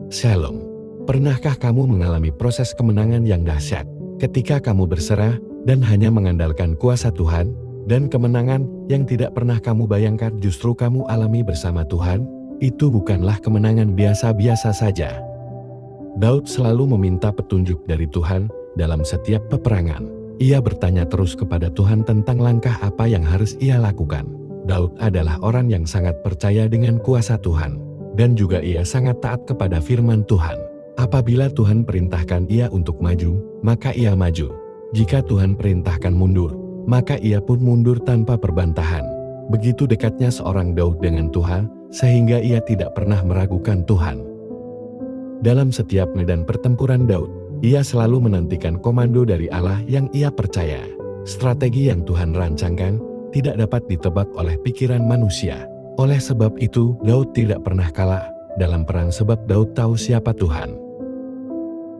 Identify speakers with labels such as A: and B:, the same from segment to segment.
A: Shalom. Pernahkah kamu mengalami proses kemenangan yang dahsyat ketika kamu berserah dan hanya mengandalkan kuasa Tuhan, dan kemenangan yang tidak pernah kamu bayangkan justru kamu alami bersama Tuhan? Itu bukanlah kemenangan biasa-biasa saja. Daud selalu meminta petunjuk dari Tuhan dalam setiap peperangan. Ia bertanya terus kepada Tuhan tentang langkah apa yang harus ia lakukan. Daud adalah orang yang sangat percaya dengan kuasa Tuhan, dan juga ia sangat taat kepada firman Tuhan. Apabila Tuhan perintahkan ia untuk maju, maka ia maju. Jika Tuhan perintahkan mundur, maka ia pun mundur tanpa perbantahan. Begitu dekatnya seorang Daud dengan Tuhan, sehingga ia tidak pernah meragukan Tuhan. Dalam setiap medan pertempuran Daud, ia selalu menantikan komando dari Allah yang ia percaya. Strategi yang Tuhan rancangkan tidak dapat ditebak oleh pikiran manusia. Oleh sebab itu, Daud tidak pernah kalah dalam perang sebab Daud tahu siapa Tuhan.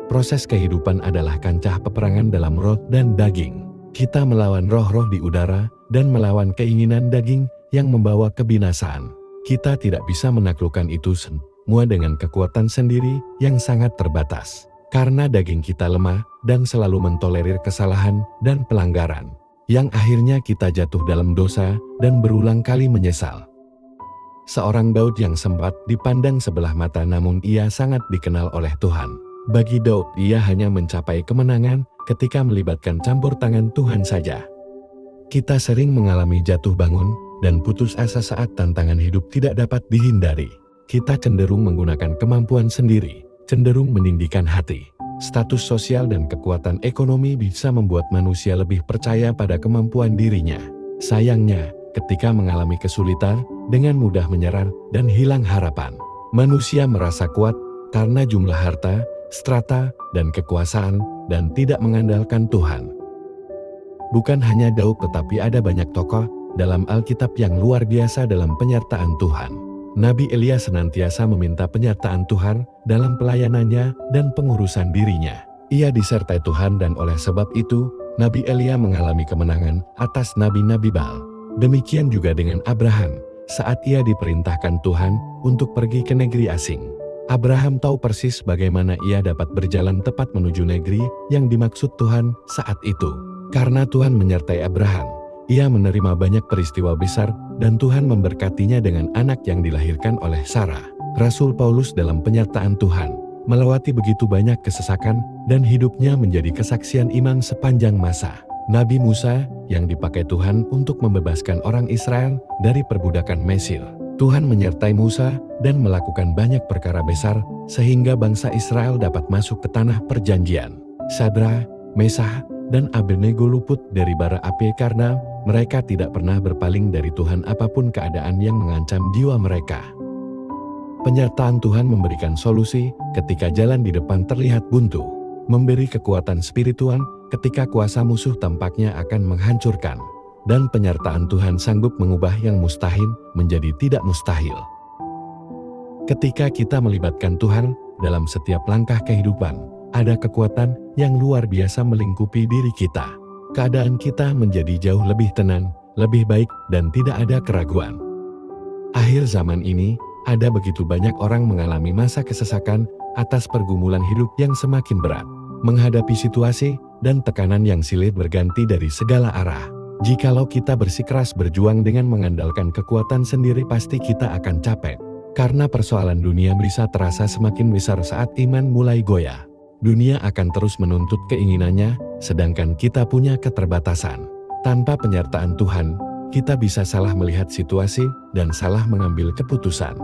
A: Proses kehidupan adalah kancah peperangan dalam roh dan daging. Kita melawan roh-roh di udara dan melawan keinginan daging yang membawa kebinasaan. Kita tidak bisa menaklukkan itu semua dengan kekuatan sendiri yang sangat terbatas. Karena daging kita lemah dan selalu mentolerir kesalahan dan pelanggaran, yang akhirnya kita jatuh dalam dosa dan berulang kali menyesal. Seorang Daud yang sempat dipandang sebelah mata namun ia sangat dikenal oleh Tuhan. Bagi Daud, ia hanya mencapai kemenangan ketika melibatkan campur tangan Tuhan saja. Kita sering mengalami jatuh bangun dan putus asa saat tantangan hidup tidak dapat dihindari. Kita cenderung menggunakan kemampuan sendiri, cenderung meninggikan hati. Status sosial dan kekuatan ekonomi bisa membuat manusia lebih percaya pada kemampuan dirinya. Sayangnya, ketika mengalami kesulitan, dengan mudah menyerah dan hilang harapan. Manusia merasa kuat karena jumlah harta, strata, dan kekuasaan, dan tidak mengandalkan Tuhan. Bukan hanya Daud tetapi ada banyak tokoh dalam Alkitab yang luar biasa dalam penyertaan Tuhan. Nabi Elia senantiasa meminta penyertaan Tuhan dalam pelayanannya dan pengurusan dirinya. Ia disertai Tuhan dan oleh sebab itu, Nabi Elia mengalami kemenangan atas nabi-nabi Baal. Demikian juga dengan Abraham saat ia diperintahkan Tuhan untuk pergi ke negeri asing. Abraham tahu persis bagaimana ia dapat berjalan tepat menuju negeri yang dimaksud Tuhan saat itu. Karena Tuhan menyertai Abraham, ia menerima banyak peristiwa besar dan Tuhan memberkatinya dengan anak yang dilahirkan oleh Sarah. Rasul Paulus dalam penyertaan Tuhan melewati begitu banyak kesesakan dan hidupnya menjadi kesaksian iman sepanjang masa. Nabi Musa yang dipakai Tuhan untuk membebaskan orang Israel dari perbudakan Mesir. Tuhan menyertai Musa dan melakukan banyak perkara besar sehingga bangsa Israel dapat masuk ke tanah perjanjian. Sadra, Mesah, dan Abednego luput dari bara api karena mereka tidak pernah berpaling dari Tuhan apapun keadaan yang mengancam jiwa mereka. Penyertaan Tuhan memberikan solusi ketika jalan di depan terlihat buntu, memberi kekuatan spiritual ketika kuasa musuh tampaknya akan menghancurkan. Dan penyertaan Tuhan sanggup mengubah yang mustahil menjadi tidak mustahil. Ketika kita melibatkan Tuhan dalam setiap langkah kehidupan, ada kekuatan yang luar biasa melingkupi diri kita. Keadaan kita menjadi jauh lebih tenang, lebih baik, dan tidak ada keraguan. Akhir zaman ini, ada begitu banyak orang mengalami masa kesesakan atas pergumulan hidup yang semakin berat, menghadapi situasi dan tekanan yang silih berganti dari segala arah. Jikalau kita bersikeras berjuang dengan mengandalkan kekuatan sendiri pasti kita akan capek. Karena persoalan dunia bisa terasa semakin besar saat iman mulai goyah. Dunia akan terus menuntut keinginannya, sedangkan kita punya keterbatasan. Tanpa penyertaan Tuhan, kita bisa salah melihat situasi dan salah mengambil keputusan.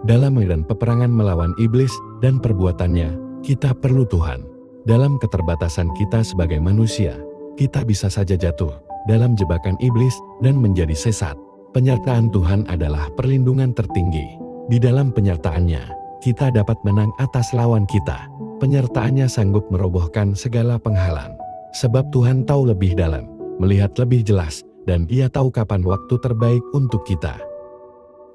A: Dalam medan peperangan melawan iblis dan perbuatannya, kita perlu Tuhan. Dalam keterbatasan kita sebagai manusia, kita bisa saja jatuh dalam jebakan iblis dan menjadi sesat. Penyertaan Tuhan adalah perlindungan tertinggi. Di dalam penyertaannya, kita dapat menang atas lawan kita. Penyertaannya sanggup merobohkan segala penghalang. Sebab Tuhan tahu lebih dalam, melihat lebih jelas, dan Ia tahu kapan waktu terbaik untuk kita.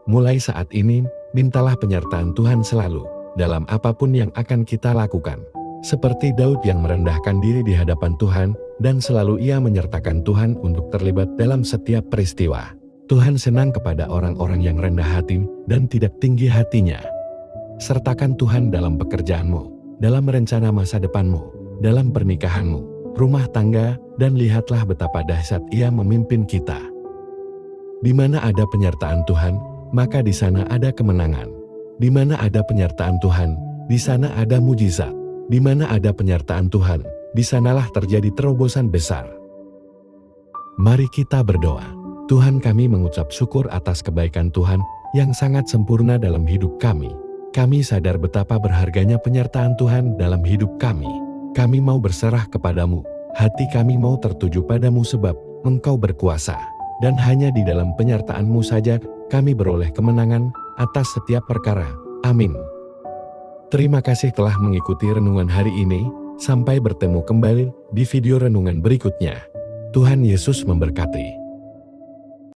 A: Mulai saat ini, mintalah penyertaan Tuhan selalu, dalam apapun yang akan kita lakukan. Seperti Daud yang merendahkan diri di hadapan Tuhan, dan selalu ia menyertakan Tuhan untuk terlibat dalam setiap peristiwa. Tuhan senang kepada orang-orang yang rendah hati dan tidak tinggi hatinya. Sertakan Tuhan dalam pekerjaanmu, dalam rencana masa depanmu, dalam pernikahanmu, rumah tangga, dan lihatlah betapa dahsyat Ia memimpin kita. Di mana ada penyertaan Tuhan, maka di sana ada kemenangan. Di mana ada penyertaan Tuhan, di sana ada mujizat. Di mana ada penyertaan Tuhan, di sanalah terjadi terobosan besar. Mari kita berdoa. Tuhan, kami mengucap syukur atas kebaikan Tuhan yang sangat sempurna dalam hidup kami. Kami sadar betapa berharganya penyertaan Tuhan dalam hidup kami. Kami mau berserah kepadamu. Hati kami mau tertuju padamu sebab Engkau berkuasa. Dan hanya di dalam penyertaan-Mu saja kami beroleh kemenangan atas setiap perkara. Amin. Terima kasih telah mengikuti renungan hari ini. Sampai bertemu kembali di video renungan berikutnya. Tuhan Yesus memberkati.